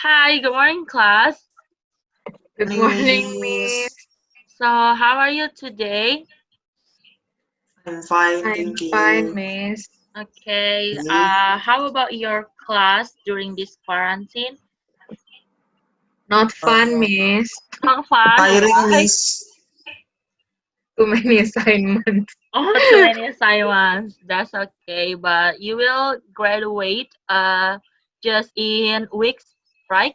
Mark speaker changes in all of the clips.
Speaker 1: Hi, good morning, class.
Speaker 2: Good
Speaker 3: Morning,
Speaker 2: morning, Miss.
Speaker 3: Miss.
Speaker 1: So, how are you today?
Speaker 3: I'm fine,
Speaker 2: I'm
Speaker 3: thank
Speaker 2: fine,
Speaker 3: you.
Speaker 2: Miss.
Speaker 1: Okay.
Speaker 3: Okay.
Speaker 1: How about your class during this quarantine?
Speaker 2: Not fun,
Speaker 3: Uh,
Speaker 2: Miss.
Speaker 1: Not fun.
Speaker 3: Tiring,
Speaker 1: Why?
Speaker 3: Miss.
Speaker 2: Too many assignments.
Speaker 1: Oh, too many assignments. That's okay, but you will graduate just in weeks, right?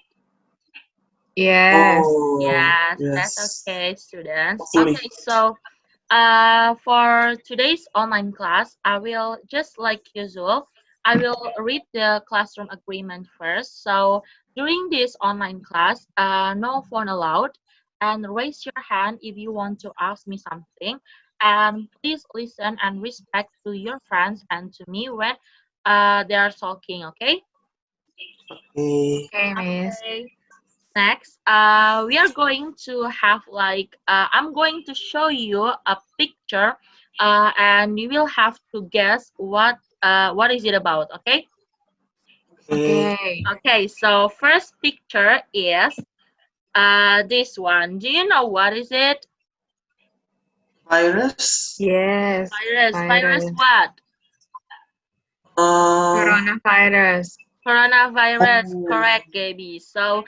Speaker 2: Yes.
Speaker 3: Oh,
Speaker 1: Yes, that's
Speaker 3: yes.
Speaker 1: okay, students.
Speaker 3: Hopefully.
Speaker 1: Okay, so for today's online class, I will just like usual, I will read the classroom agreement first. So during this online class, no phone allowed, and raise your hand if you want to ask me something. And please listen and respect to your friends and to me when they are talking. Okay.
Speaker 3: Okay.
Speaker 2: Okay, Miss.
Speaker 1: Okay. Next, we are going to have like I'm going to show you a picture, and you will have to guess what is it about. Okay.
Speaker 3: Okay.
Speaker 2: Okay.
Speaker 1: Okay. So first picture is this one. Do you know what is it?
Speaker 3: Virus.
Speaker 2: Yes.
Speaker 1: Virus. Virus
Speaker 2: Virus.
Speaker 1: what?
Speaker 3: Uh,
Speaker 2: Coronavirus.
Speaker 1: Coronavirus.
Speaker 3: oh,
Speaker 1: Correct, Gaby. So,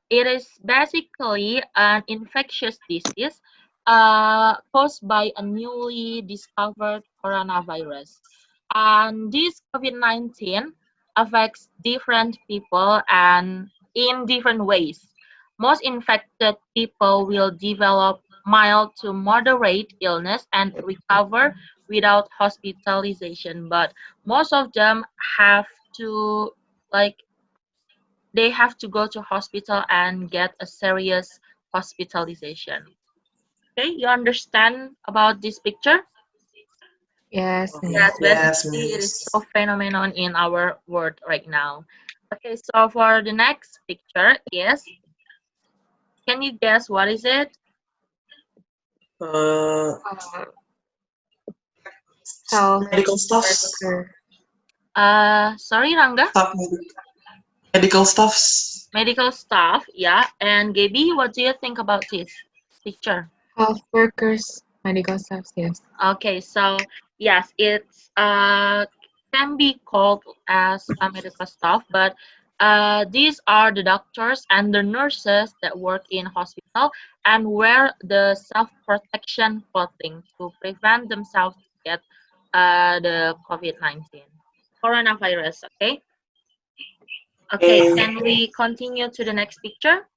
Speaker 1: it is basically an infectious disease caused by a newly discovered coronavirus. And this COVID-19 affects different people and in different ways. Most infected people will develop mild to moderate illness and recover without hospitalization, but most of them have to like they have to go to hospital and get a serious hospitalization. Okay, you understand about this picture?
Speaker 2: Yes,
Speaker 3: okay.
Speaker 1: Yes,
Speaker 2: Miss.
Speaker 3: Yes,
Speaker 1: basically it is
Speaker 3: Miss.
Speaker 1: so phenomenon in our world right now. Okay, so for the next picture is, can you guess what is it?
Speaker 3: Uh,
Speaker 2: Uh, health
Speaker 3: Medical stuffs.
Speaker 2: worker.
Speaker 1: Sorry, Ranga.
Speaker 3: Medical stuffs.
Speaker 1: Medical staff, yeah. And Gaby, what do you think about this picture?
Speaker 2: Health workers. Medical staff. Yes.
Speaker 1: Okay, so yes, it's can be called as a medical staff, but these are the doctors and the nurses that work in hospital and wear the self-protection clothing to prevent themselves to get the COVID-19 coronavirus. Okay. Okay,
Speaker 3: Okay.
Speaker 1: can we continue to the next picture?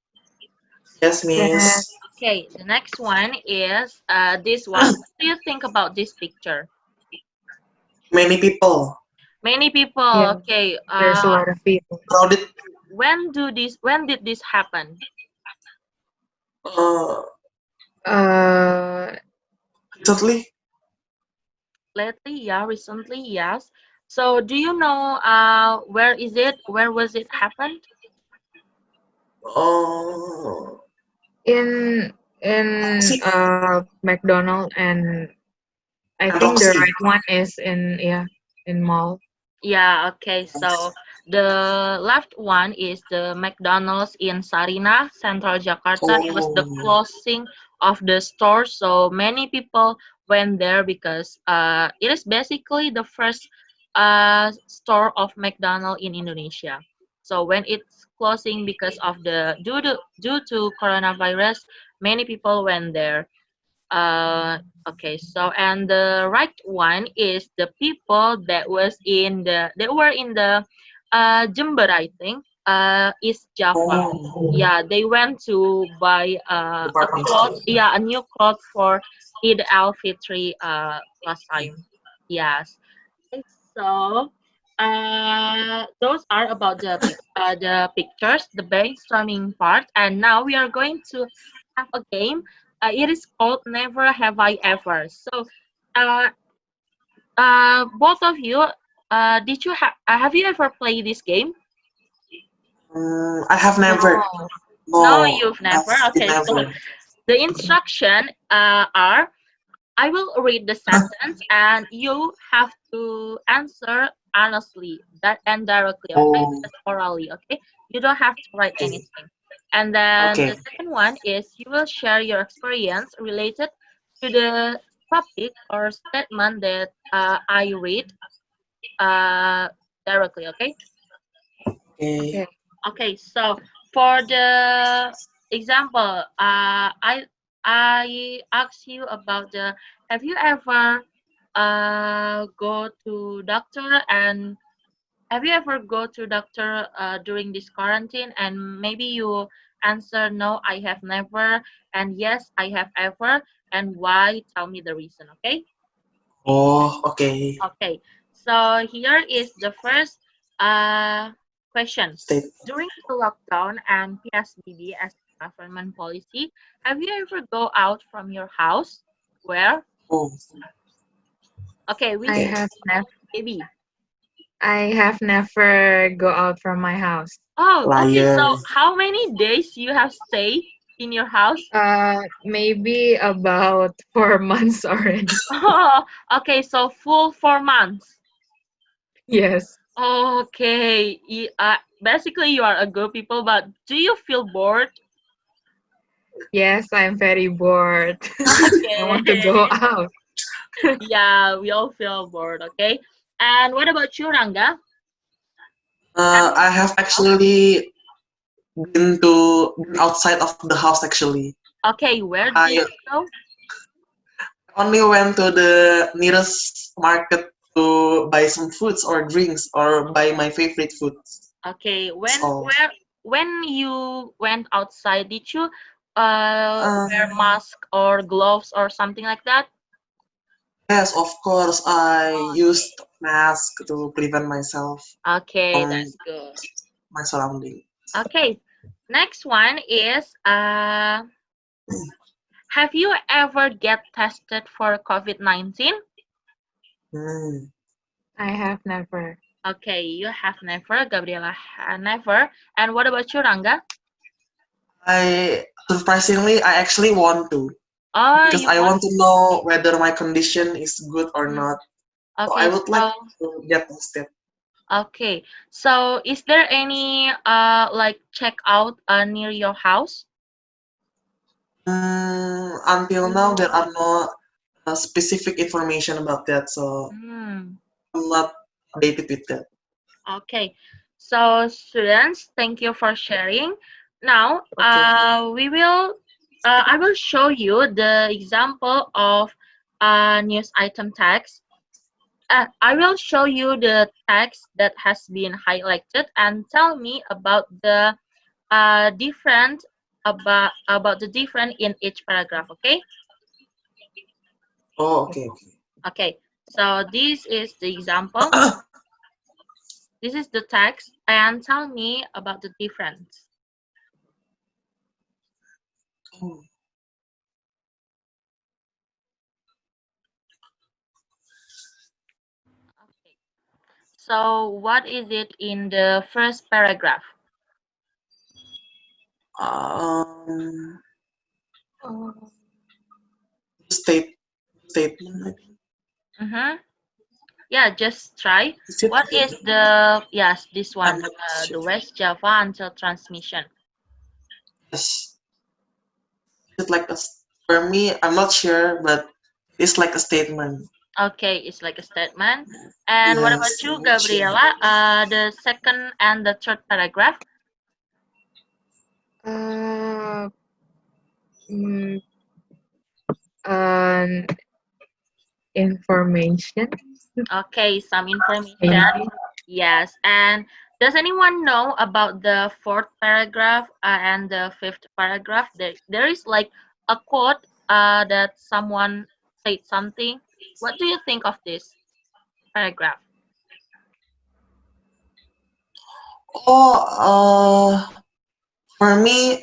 Speaker 3: Yes,
Speaker 2: Yes.
Speaker 3: Miss.
Speaker 1: Okay, the next one is this one. What do you think about this picture?
Speaker 3: Many people.
Speaker 1: Many people.
Speaker 2: Yes.
Speaker 1: Okay.
Speaker 2: There's a lot of people.
Speaker 3: Crowded.
Speaker 1: When did this happen?
Speaker 3: Uh,
Speaker 2: Uh,
Speaker 3: Recently.
Speaker 1: Lately, yeah, recently, yes. So do you know where is it? Where was it happened?
Speaker 3: Uh,
Speaker 2: in
Speaker 3: see,
Speaker 2: McDonald, and I
Speaker 3: and
Speaker 2: think the
Speaker 3: Roxy.
Speaker 2: right one is in mall.
Speaker 1: Yeah, okay.
Speaker 3: Yes.
Speaker 1: So the left one is the McDonald's in Sarina, Central Jakarta. It was the
Speaker 3: Oh,
Speaker 1: closing of the store, so many people went there because it is basically the first store of McDonald in Indonesia. So when it's closing because of the due to coronavirus, many people went there. Okay, so and the right one is the people that were in the Jember, I think, East Java.
Speaker 3: oh,
Speaker 1: Yeah, they went to buy a
Speaker 3: department
Speaker 1: cloth,
Speaker 3: store.
Speaker 1: yeah, a new cloth for Eid al-Fitri last time. Yes. Okay, so those are about the pictures, the brainstorming part, and now we are going to have a game. It is called Never Have I Ever. So, uh, both of you, have you ever played this game?
Speaker 3: I have never.
Speaker 2: No.
Speaker 1: No,
Speaker 3: No,
Speaker 1: you've never.
Speaker 3: I've been
Speaker 1: Okay, so
Speaker 3: never.
Speaker 1: the instruction are I will read the sentence and you have to answer honestly, that and directly, okay?
Speaker 3: Oh,
Speaker 1: Just orally, okay? You don't have to write
Speaker 3: okay.
Speaker 1: anything. And then the
Speaker 3: Okay.
Speaker 1: second one is you will share your experience related to the topic or statement that I read uh, directly, okay?
Speaker 3: Okay.
Speaker 2: Okay.
Speaker 1: Okay, so for the example, I ask you about the have you ever go to doctor and have you ever go to doctor during this quarantine and maybe you answer no, I have never, and yes, I have ever, and why? Tell me the reason, okay?
Speaker 3: Oh, okay.
Speaker 1: Okay, so here is the first uh, question.
Speaker 3: State.
Speaker 1: During the lockdown and PSBB as a government policy, have you ever go out from your house? Where?
Speaker 3: Oh,
Speaker 1: Okay,
Speaker 2: I
Speaker 1: which
Speaker 3: okay.
Speaker 2: have never
Speaker 1: baby?
Speaker 2: I have never go out from my house.
Speaker 1: Oh, okay.
Speaker 3: Liar.
Speaker 1: So how many days you have stay in your house?
Speaker 2: Maybe about 4 months already.
Speaker 1: Oh, okay. So full 4 months.
Speaker 2: Yes.
Speaker 1: Okay. Basically, you are a good people, but do you feel bored?
Speaker 2: Yes, I'm very bored. I want to
Speaker 1: Okay.
Speaker 2: go out.
Speaker 1: Yeah, we all feel bored, okay? And what about you, Ranga? Have you
Speaker 3: I have
Speaker 1: out?
Speaker 3: actually been outside of the house actually.
Speaker 1: Okay, where did
Speaker 3: I
Speaker 1: you go?
Speaker 3: only went to the nearest market to buy some foods or drinks or buy my favorite foods.
Speaker 1: Okay,
Speaker 3: That's all.
Speaker 1: when you went outside, did you wear
Speaker 3: Um,
Speaker 1: mask or gloves or something like that?
Speaker 3: yes, of course, I used mask to prevent myself
Speaker 1: Okay,
Speaker 3: from
Speaker 1: that's good.
Speaker 3: my surroundings.
Speaker 1: Okay, next one is have you ever get tested for COVID-19?
Speaker 3: Hmm.
Speaker 2: I have never.
Speaker 1: Okay, you have never, Gabriela never. And what about you, Ranga?
Speaker 3: I surprisingly, I actually want to
Speaker 1: Oh,
Speaker 3: because
Speaker 1: you
Speaker 3: I
Speaker 1: want
Speaker 3: want to know whether my condition is good or
Speaker 1: mm,
Speaker 3: not. So I
Speaker 1: okay,
Speaker 3: would like to get tested.
Speaker 1: okay. So is there any like checkout near your house?
Speaker 3: Until now, there
Speaker 2: Mm,
Speaker 3: are no specific information about that, so
Speaker 1: Hmm.
Speaker 3: I'm not updated with that.
Speaker 1: Okay. So students, thank you for sharing. Now,
Speaker 3: Okay.
Speaker 1: I will show you the example of news item text. I will show you the text that has been highlighted and tell me about the different about the different in each paragraph. Okay.
Speaker 3: Oh,
Speaker 2: yes.
Speaker 3: okay, okay.
Speaker 1: Okay. So this is the example. This is the text and tell me about the difference.
Speaker 3: Oh,
Speaker 1: Okay. So what is it in the first paragraph?
Speaker 3: um,
Speaker 2: Oh,
Speaker 3: state statement. I think.
Speaker 1: Mm-hmm. Yeah, just try.
Speaker 3: Is it
Speaker 1: What is
Speaker 3: statement?
Speaker 1: the yes, this
Speaker 3: I'm
Speaker 1: one,
Speaker 3: not
Speaker 1: the
Speaker 3: sure.
Speaker 1: West Java until transmission.
Speaker 3: Yes. Is it like for me? I'm not sure, but it's like a statement.
Speaker 1: Okay, it's like a statement. And what about
Speaker 3: Yes,
Speaker 1: you,
Speaker 3: I'm not sure.
Speaker 1: Gabriela? The second and the third paragraph.
Speaker 2: uh, mm, an information,
Speaker 1: Okay, some information.
Speaker 2: maybe.
Speaker 1: Yes. And does anyone know about the fourth paragraph and the fifth paragraph? There is like a quote that someone said something. What do you think of this paragraph?
Speaker 3: Oh, for me,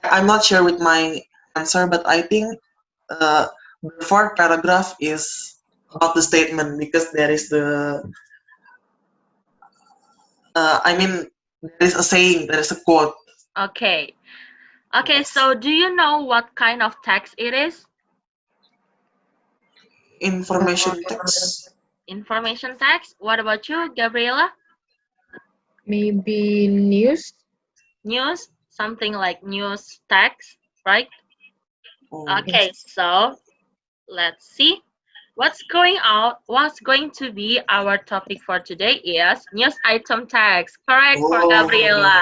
Speaker 3: I'm not sure with my answer, but I think uh, the fourth paragraph is about the statement because there is I mean, there is a saying, there is a quote.
Speaker 1: Okay. Okay,
Speaker 3: Yes.
Speaker 1: so do you know what kind of text it is?
Speaker 3: Information text.
Speaker 1: Information tax. What about you, Gabriela?
Speaker 2: Maybe news?
Speaker 1: News, something like news tax, right?
Speaker 3: Oh,
Speaker 1: Okay,
Speaker 2: Yes.
Speaker 1: so let's see. What's going to be our topic for today is news item tax. Correct for
Speaker 3: oh,
Speaker 1: Gabriela.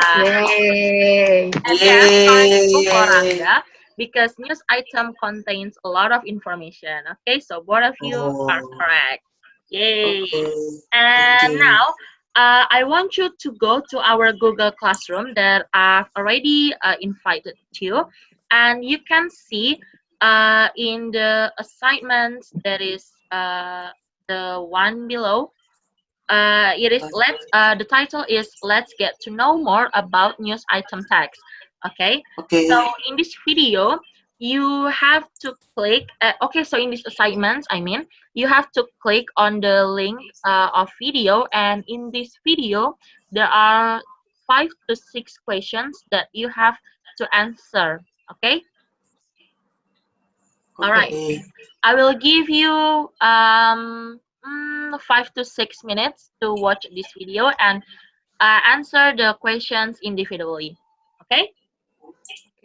Speaker 2: Yay!
Speaker 1: And yes, correct too for
Speaker 3: yay!
Speaker 1: Rangga because news item contains a lot of information. Okay, so both of you are
Speaker 3: Oh,
Speaker 1: correct. Yay!
Speaker 3: okay. Thank
Speaker 1: And
Speaker 3: you.
Speaker 1: now, I want you to go to our Google Classroom that I've already invited to, and you can see in the assignments that is the one below. The title is Let's Get to Know More About News Item Tags. Okay, so
Speaker 3: Okay,
Speaker 1: in this video, you have to click. Okay, so in this assignment, you have to click on the link of video, and in this video, there are 5 to 6 questions that you have to answer. Okay, all right.
Speaker 3: okay,
Speaker 1: I will give you 5 to 6 minutes to watch this video and answer the questions individually. Okay?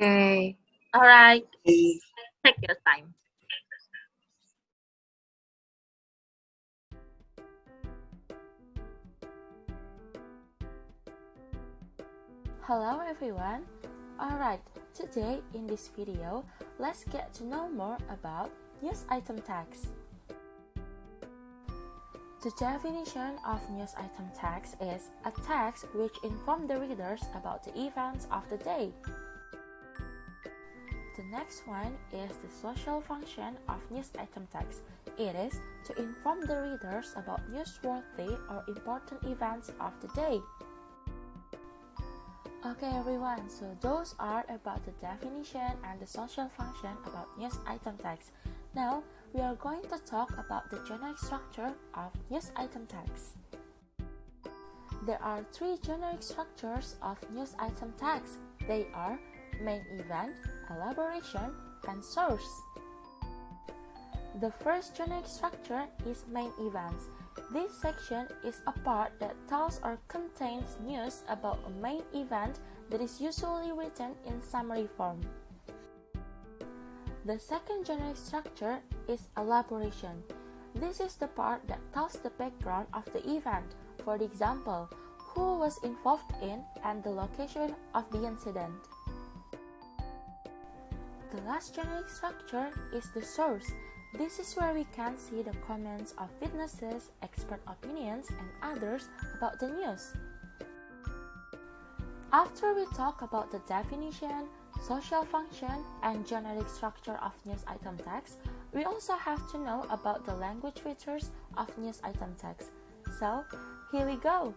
Speaker 2: Okay.
Speaker 1: All right.
Speaker 3: okay.
Speaker 1: Take your time. Hello everyone. Alright, today in this video, let's get to know more about news item tags. The definition of news item tags is a tax which informs the readers about the events of the day. The next one is the social function of news item tags. It is to inform the readers about newsworthy or important events of the day. Okay everyone, so those are about the definition and the social function about news item tags. Now, we are going to talk about the generic structure of news item tags. There are 3 generic structures of news item tags. They are main event, elaboration, and source. The first generic structure is main events. This section is a part that tells or contains news about a main event that is usually written in summary form. The second generic structure is elaboration. This is the part that tells the background of the event, for example, who was involved in and the location of the incident. The last generic structure is the source. This is where we can see the comments of witnesses, expert opinions, and others about the news. After we talk about the definition, social function, and generic structure of news item tags, we also have to know about the language features of news item tags. So, here we go!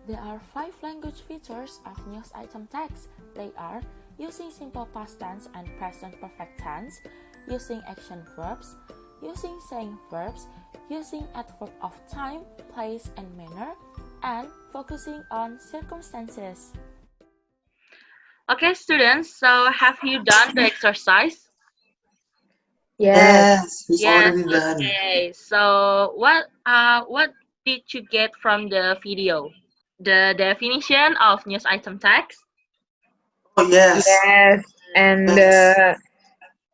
Speaker 1: There are 5 language features of news item tags. They are using simple past tense and present perfect tense, using action verbs, using saying verbs, using adverb of time, place, and manner, and focusing on circumstances. Okay, students, so have you done the exercise?
Speaker 2: Yes.
Speaker 3: Yes, it's
Speaker 1: Yes,
Speaker 3: already done.
Speaker 1: okay. So what did you get from the video? The definition of news item tags?
Speaker 3: Oh, yes,
Speaker 2: Yes. And
Speaker 3: yes,
Speaker 2: the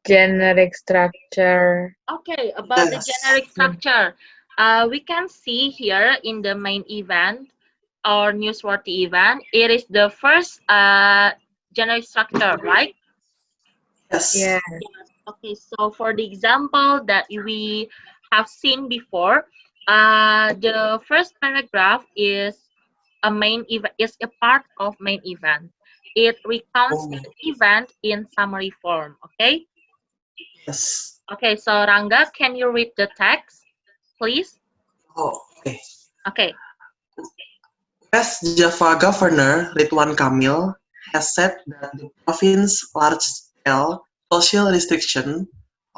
Speaker 2: generic structure.
Speaker 1: Okay, about the
Speaker 3: yes.
Speaker 1: generic structure, we can see here in the main event or newsworthy event, it is the first generic structure, right?
Speaker 3: Yes.
Speaker 2: Yes.
Speaker 1: Okay, so for the example that we have seen before, the first paragraph is a part of main event. It recounts
Speaker 3: Oh,
Speaker 1: the event in summary form. Okay.
Speaker 3: yes.
Speaker 1: Okay, so Rangga, can you read the text, please?
Speaker 3: Oh, okay.
Speaker 1: Okay.
Speaker 3: West Java Governor Ridwan Kamil has said that the province's large-scale social restriction,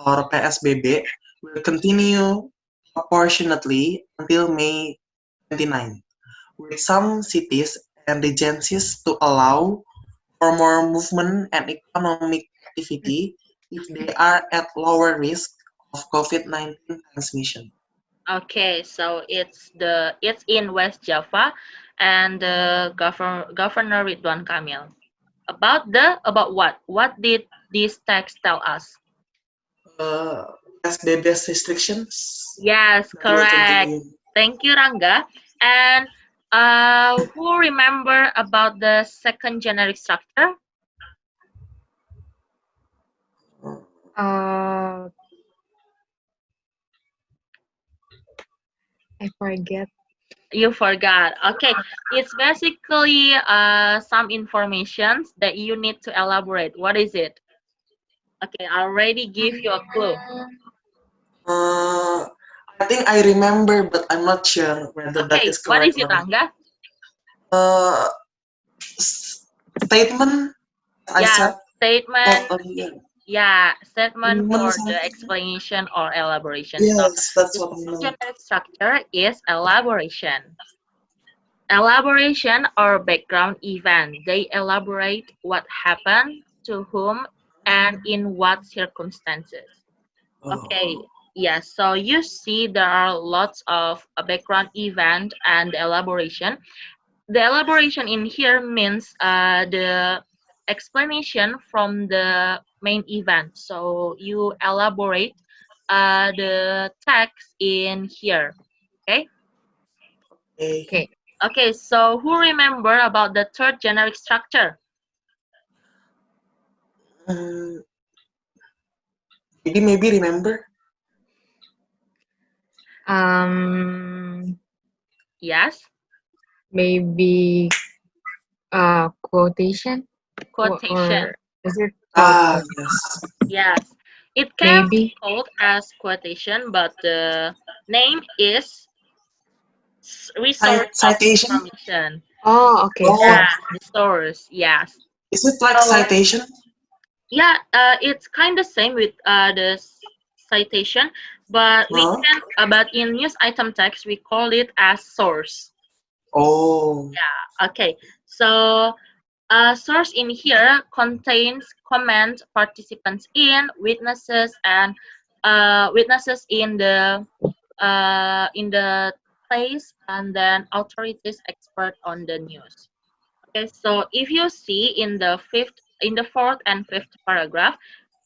Speaker 3: or PSBB, will continue proportionately until May 29, with some cities and regencies to allow for more movement and economic activity if they are at lower risk of COVID-19 transmission.
Speaker 1: Okay, so it's in West Java, and the governor Ridwan Kamil. About what? What did this text tell us?
Speaker 3: Uh, PSBB restrictions
Speaker 1: Yes,
Speaker 3: that will
Speaker 1: correct.
Speaker 3: continue.
Speaker 1: Thank you, Rangga. And who remember about the second generic structure?
Speaker 2: Uh, I forget.
Speaker 1: You forgot. Okay, it's basically some informations that you need to elaborate. What is it? Okay, I already give you a clue.
Speaker 3: Uh, I think I remember, but I'm not sure whether that
Speaker 1: Okay,
Speaker 3: is
Speaker 1: what
Speaker 3: correct
Speaker 1: is it,
Speaker 3: or not.
Speaker 1: Rangga?
Speaker 3: Uh, Statement, I
Speaker 1: Yeah,
Speaker 3: said,
Speaker 1: statement.
Speaker 3: not yeah,
Speaker 1: Yeah, statement
Speaker 3: statement
Speaker 1: for the
Speaker 3: something.
Speaker 1: explanation or elaboration. So
Speaker 3: Yes, that's
Speaker 1: the
Speaker 3: what I
Speaker 1: second
Speaker 3: know.
Speaker 1: generic structure is elaboration. Elaboration or background event. They elaborate what happened, to whom, and in what circumstances. Okay,
Speaker 3: Oh,
Speaker 1: yes. So you see there are lots of background event and elaboration. The elaboration in here means the explanation from the main event. So you elaborate the text in here. Okay.
Speaker 3: okay.
Speaker 2: Okay.
Speaker 1: Okay. So who remember about the third generic structure?
Speaker 3: Mm, maybe remember.
Speaker 2: Um,
Speaker 1: Yes.
Speaker 2: maybe quotation or
Speaker 1: Quotation.
Speaker 2: is it called
Speaker 3: Ah,
Speaker 2: quotation?
Speaker 3: yes.
Speaker 1: Yes. It can be
Speaker 2: Maybe.
Speaker 1: called as quotation, but the name is resource of
Speaker 3: Citation.
Speaker 1: information.
Speaker 2: Oh, okay.
Speaker 3: Oh,
Speaker 1: Yeah,
Speaker 2: Source.
Speaker 1: the source. Yes.
Speaker 3: is it like
Speaker 1: So
Speaker 3: citation?
Speaker 1: yeah, it's kind of same with the citation, but
Speaker 3: Huh?
Speaker 1: but in news item text we call it as source.
Speaker 3: Oh,
Speaker 1: Okay, so source in here contains comment participants in witnesses and witnesses in the place and then authorities expert on the news. Okay, so if you see in the fourth and fifth paragraph,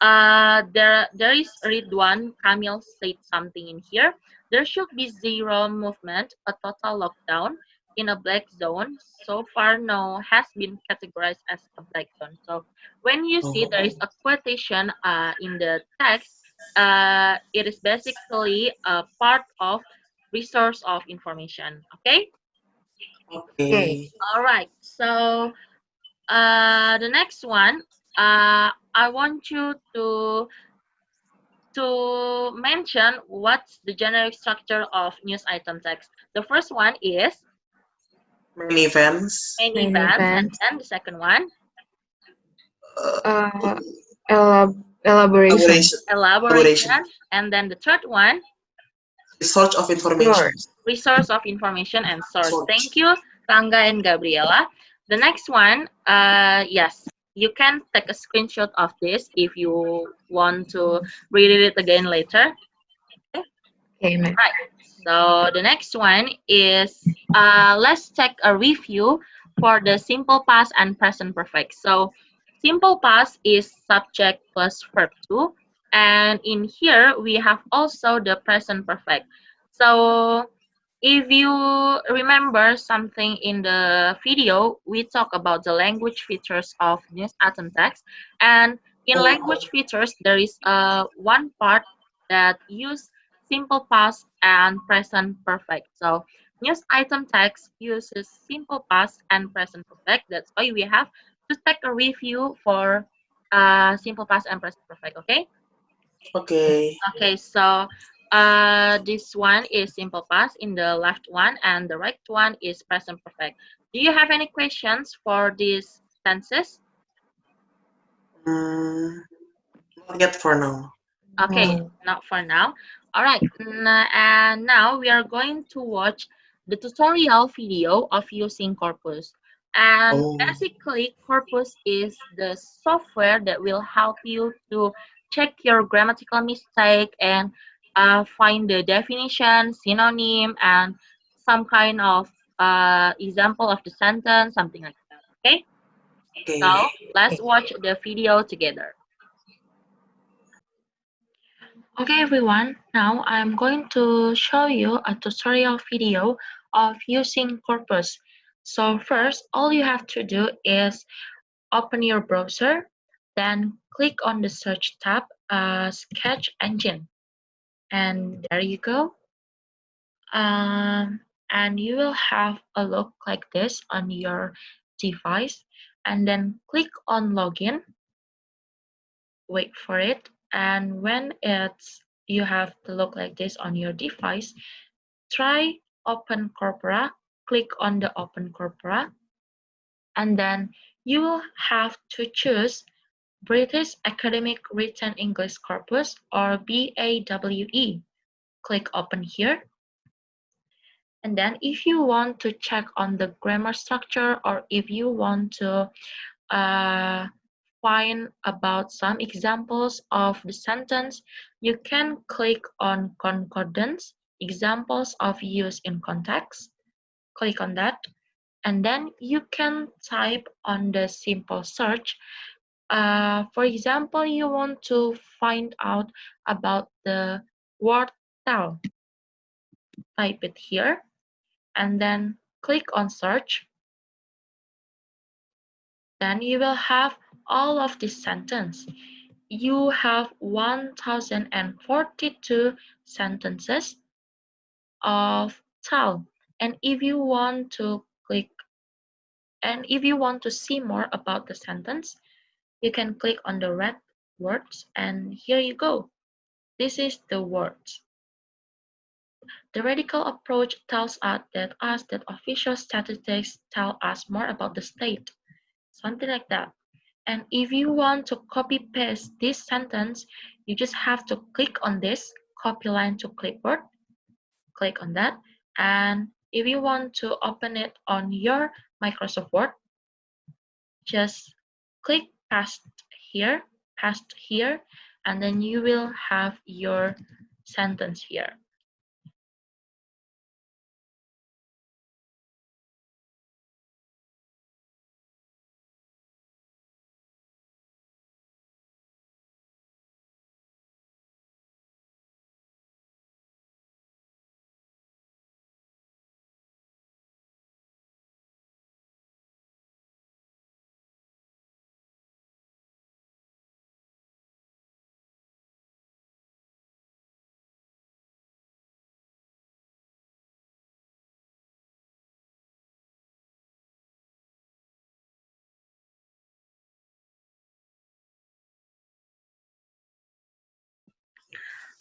Speaker 1: there is read one. Camille said something in here. There should be zero movement, a total lockdown in a black zone. So far, no has been categorized as a black zone. So when you see there is
Speaker 3: oh,
Speaker 1: a quotation in the text, it is basically a part of resource of information. Okay.
Speaker 2: Okay.
Speaker 3: okay.
Speaker 1: All right. So the next one, I want you to mention what's the generic structure of news item text. The first one is
Speaker 3: Main events.
Speaker 1: main
Speaker 2: Main
Speaker 1: events, and
Speaker 2: events.
Speaker 1: then the second one,
Speaker 3: Uh,
Speaker 2: Uh, elaboration.
Speaker 3: elaboration. Elaboration.
Speaker 1: elaboration, and then the third one,
Speaker 3: Research of information.
Speaker 2: Source.
Speaker 1: resource of information and source. Thank
Speaker 3: Source.
Speaker 1: you, Kanga and Gabriela. The next one, yes, you can take a screenshot of this if you want to read it again later. Okay.
Speaker 2: Okay, man.
Speaker 1: Right. So the next one is let's take a review for the simple past and present perfect. So simple past is subject plus verb to, and in here we have also the present perfect. So if you remember something in the video, we talk about the language features of news item text, and in
Speaker 3: Oh,
Speaker 1: language features there is one part that use simple past and present perfect. So news item text uses simple past and present perfect. That's why we have to take a review for simple past and present perfect. Okay.
Speaker 3: okay.
Speaker 1: Okay. So this one is simple past in the left one, and the right one is present perfect. Do you have any questions for these tenses?
Speaker 3: Mm, not yet for now.
Speaker 1: Okay,
Speaker 2: No.
Speaker 1: not for now. All right, and now we are going to watch the tutorial video of using Corpus. And
Speaker 3: Oh,
Speaker 1: basically, Corpus is the software that will help you to check your grammatical mistake and find the definition, synonym, and some kind of example of the sentence, something like that. Okay, so
Speaker 3: Okay.
Speaker 1: let's watch the video together. Okay everyone, now I'm going to show you a tutorial video of using corpus. So first, all you have to do is open your browser, then click on the search tab, Sketch Engine, and there you go. And you will have a look like this on your device, and then click on Login, wait for it, and when it's you have the look like this on your device, try Open Corpora, click on the Open Corpora, and then you will have to choose British Academic Written English Corpus or BAWE. Click Open here. And then if you want to check on the grammar structure, or if you want to uh, find about some examples of the sentence, you can click on concordance, examples of use in context. Click on that, and then you can type on the simple search. For example, you want to find out about the word tell. Type it here, and then click on search. Then you will have all of this sentence. You have 1042 sentences of tell. And if you want to click and if you want to see more about the sentence, you can click on the red words, and here you go. This is the words. The radical approach tells us that official statistics tell us more about the state, something like that. And if you want to copy paste this sentence, you just have to click on this copy line to clipboard, click on that. And if you want to open it on your Microsoft Word, just click paste here, and then you will have your sentence here.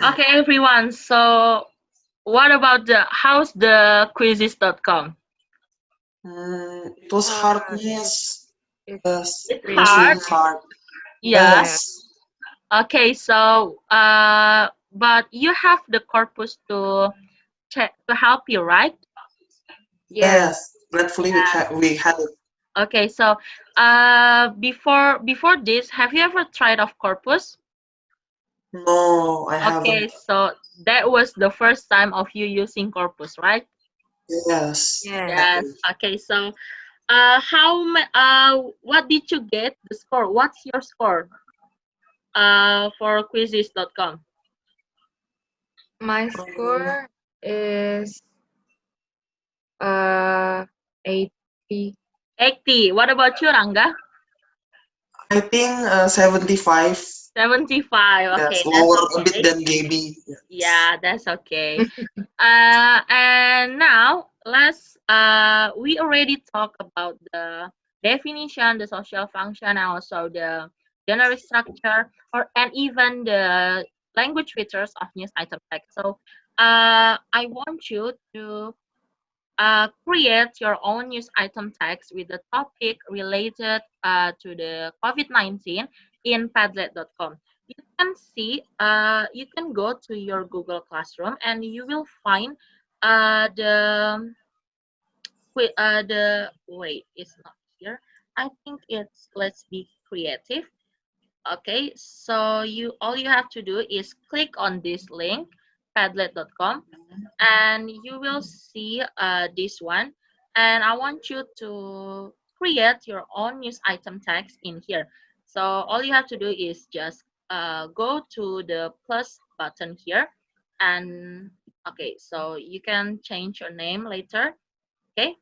Speaker 1: Okay, everyone. So what about how's the quizzes.com?
Speaker 3: It was hard,
Speaker 2: Uh,
Speaker 3: miss.
Speaker 2: it's
Speaker 3: Yes,
Speaker 1: It's
Speaker 3: it was
Speaker 2: really
Speaker 1: hard.
Speaker 3: really hard.
Speaker 1: Yeah.
Speaker 2: yeah.
Speaker 3: Yes,
Speaker 1: Okay, so but you have the corpus to check to help you, right?
Speaker 2: Yes.
Speaker 3: yes. Gratefully, we had it.
Speaker 1: Okay, so before this, have you ever tried of corpus?
Speaker 3: No, I
Speaker 1: Okay,
Speaker 3: haven't.
Speaker 1: so that was the first time of you using corpus, right?
Speaker 3: Yes,
Speaker 2: Yes.
Speaker 1: Yes.
Speaker 3: exactly.
Speaker 1: Okay, so what did you get the score? What's your score for quizzes.com?
Speaker 2: My
Speaker 3: Um,
Speaker 2: score is uh 80.
Speaker 1: 80. What about you, Rangga?
Speaker 3: I think 75.
Speaker 1: 75.
Speaker 3: Yes,
Speaker 1: Okay, that's
Speaker 3: lower a bit
Speaker 1: okay.
Speaker 3: than Gaby.
Speaker 1: Yeah, that's okay. And now we already talked about the definition, the social function, and also the generic structure, and even the language features of news item text. So I want you to create your own news item text with the topic related to the COVID-19 in Padlet.com. You can see, you can go to your Google Classroom and you will find wait, it's not here. I think it's let's be creative. Okay, so all you have to do is click on this link padlet.com, and you will see this one. And I want you to create your own news item text in here. So all you have to do is just go to the plus button here, and okay, so you can change your name later. Okay.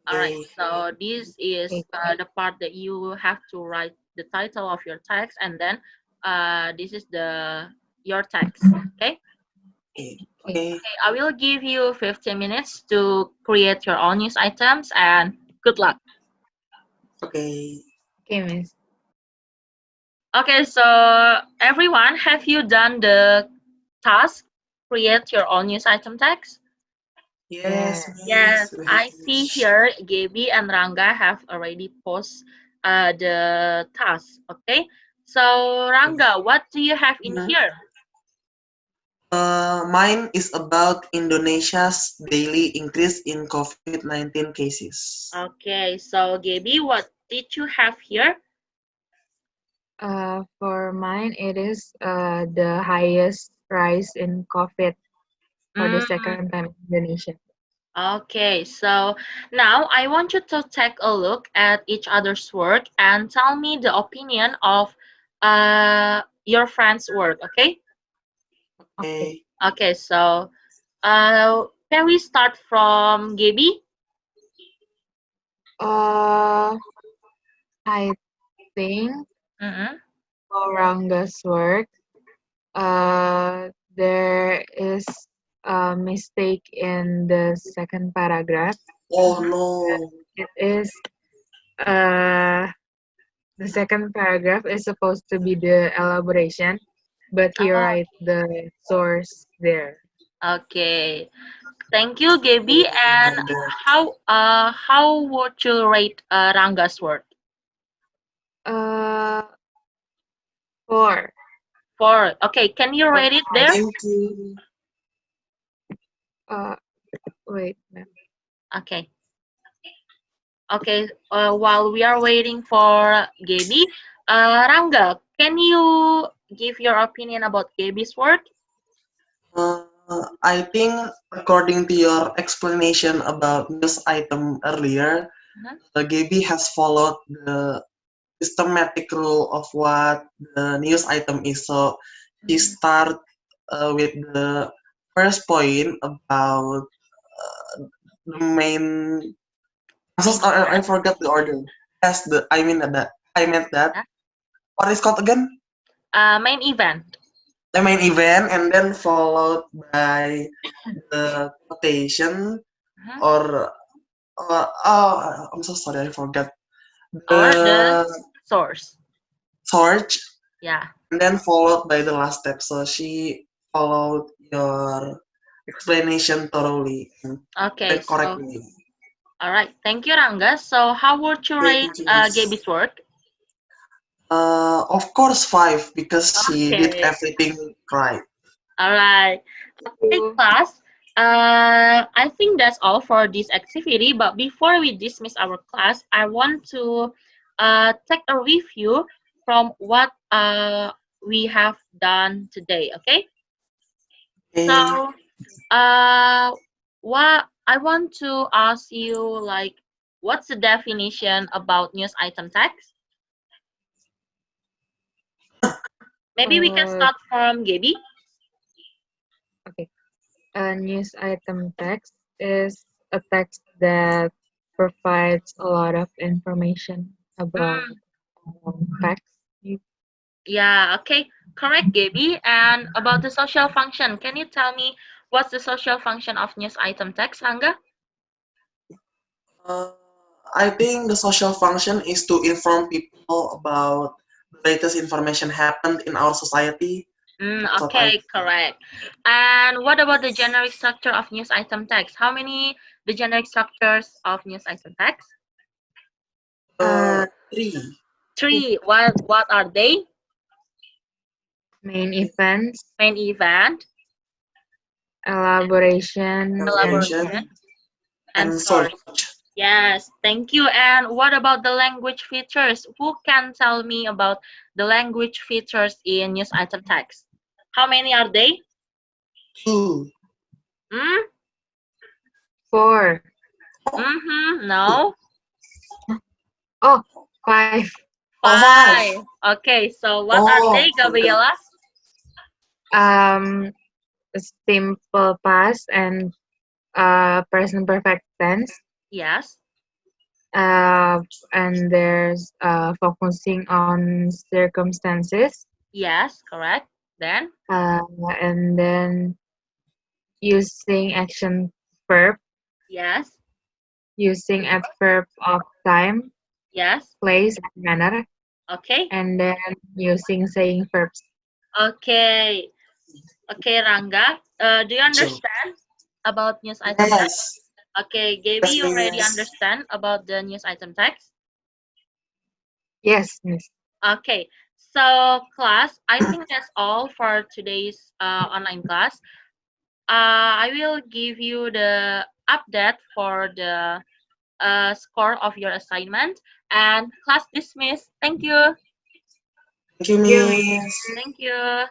Speaker 1: All right,
Speaker 3: Okay.
Speaker 1: so this is
Speaker 2: Okay.
Speaker 1: the part that you have to write the title of your text, and then this is the your text. Okay.
Speaker 3: Okay.
Speaker 2: Okay.
Speaker 3: Okay.
Speaker 1: Okay, I will give you 15 minutes to create your own news items, and good luck.
Speaker 3: Okay.
Speaker 2: Okay, Miss.
Speaker 1: Okay, so everyone, have you done the task? Create your own news item text?
Speaker 3: Yes,
Speaker 2: Yeah.
Speaker 1: Yes,
Speaker 3: Miss. We have
Speaker 1: I see
Speaker 3: finished.
Speaker 1: here Gaby and Ranga have already posted the task. Okay, so Ranga, what do you have in
Speaker 3: Mhm.
Speaker 1: here?
Speaker 3: Mine is about Indonesia's daily increase in COVID-19 cases.
Speaker 1: Okay, so Gaby, what did you have here?
Speaker 2: For mine, it is the highest rise in COVID for the
Speaker 1: Mm,
Speaker 2: second time in Indonesia.
Speaker 1: okay, so now I want you to take a look at each other's work and tell me the opinion of your friend's work. Okay.
Speaker 2: Okay.
Speaker 3: Okay.
Speaker 1: Okay, so can we start from Gaby?
Speaker 2: Uh, I think
Speaker 1: Mm-hmm.
Speaker 2: for Ranga's work, there is a mistake in the second paragraph.
Speaker 3: Oh
Speaker 1: Mm-hmm.
Speaker 3: no.
Speaker 2: It is uh, the second paragraph is supposed to be the elaboration, but he
Speaker 1: Oh,
Speaker 2: write the source there.
Speaker 1: okay. Thank you, Gaby.
Speaker 3: Oh
Speaker 1: And
Speaker 3: my God.
Speaker 1: how would you rate Ranga's work?
Speaker 2: Uh, four.
Speaker 1: Four. Okay, can you
Speaker 2: Four
Speaker 1: rate it
Speaker 2: five.
Speaker 1: there?
Speaker 3: Thank you.
Speaker 2: Uh, wait. No.
Speaker 1: Okay. Okay. While we are waiting for Gaby, Ranga, can you give your opinion about Gaby's work?
Speaker 3: Uh, I think according to your explanation about news item earlier,
Speaker 1: Mhm.
Speaker 3: Gaby has followed the systematic rule of what the news item is. So she
Speaker 1: Mm,
Speaker 3: start with the first point about the main. So
Speaker 1: main
Speaker 3: I
Speaker 1: event.
Speaker 3: forgot the order. Yes, the I meant that.
Speaker 1: Yeah.
Speaker 3: What is called again?
Speaker 1: Main event.
Speaker 3: The main event, and then followed by the quotation
Speaker 1: Mhm.
Speaker 3: or oh, I'm so sorry, I forgot
Speaker 1: Or the
Speaker 3: the
Speaker 1: source.
Speaker 3: search,
Speaker 1: Yeah.
Speaker 3: and then followed by the last step. So she followed your explanation thoroughly and
Speaker 1: Okay. So,
Speaker 3: correctly.
Speaker 1: all right. Thank you, Ranga. So, how would you
Speaker 3: Okay,
Speaker 1: rate
Speaker 3: thank you, Miss.
Speaker 1: Gaby's work?
Speaker 3: Of course, five because she did
Speaker 1: Okay.
Speaker 3: everything right.
Speaker 1: All right. Okay,
Speaker 2: Two.
Speaker 1: class. I think that's all for this activity. But before we dismiss our class, I want to take a review from what we have done today. Okay.
Speaker 3: Okay.
Speaker 1: So, uh, what I want to ask you, like, what's the definition about news item text? Maybe we can
Speaker 2: Uh,
Speaker 1: start from Gaby.
Speaker 2: okay. A news item text is a text that provides a lot of information about
Speaker 1: Mm,
Speaker 2: facts.
Speaker 1: yeah, okay, correct, Gaby. And about the social function, can you tell me what's the social function of news item text, Ranga?
Speaker 3: Uh, I think the social function is to inform people about the latest information happened in our society. That's what I
Speaker 1: Okay,
Speaker 3: think.
Speaker 1: correct. And what about the generic structure of news item text? How many the generic structures of news item text?
Speaker 2: Uh,
Speaker 3: Three.
Speaker 1: Three. What are they?
Speaker 2: main events,
Speaker 1: Main event,
Speaker 2: elaboration, and
Speaker 1: elaboration,
Speaker 3: Elaboration
Speaker 1: and
Speaker 3: and
Speaker 1: source.
Speaker 3: search.
Speaker 1: Yes, thank you. And what about the language features? Who can tell me about the language features in news item text? How many are they?
Speaker 3: Two.
Speaker 1: Hmm?
Speaker 2: Four.
Speaker 1: Mm-hmm. No.
Speaker 2: Oh, five.
Speaker 3: Oh, five.
Speaker 1: Five. Okay, so what are
Speaker 3: Oh,
Speaker 1: they,
Speaker 3: okay.
Speaker 1: Gabriela?
Speaker 2: Um, Simple past and present perfect tense.
Speaker 1: Yes.
Speaker 2: Uh, and there's focusing on circumstances.
Speaker 1: Yes, correct. Then?
Speaker 2: Uh, and then using action verb,
Speaker 1: Yes.
Speaker 2: using adverb of time,
Speaker 1: Yes.
Speaker 2: place, and manner,
Speaker 1: Okay.
Speaker 2: and then using saying verbs.
Speaker 1: Okay. Okay, Ranga. Do you
Speaker 3: So,
Speaker 1: understand about news item text?
Speaker 3: yes.
Speaker 1: Okay, Gaby,
Speaker 3: Yes,
Speaker 1: you already
Speaker 3: miss.
Speaker 1: understand about the news item text?
Speaker 2: Yes, miss.
Speaker 1: Okay. So, class, I think that's all for today's online class. I will give you the update for the score of your assignment and class dismissed. Thank you.
Speaker 3: Thank you,
Speaker 2: Thank you, miss.
Speaker 3: miss.
Speaker 1: Thank you.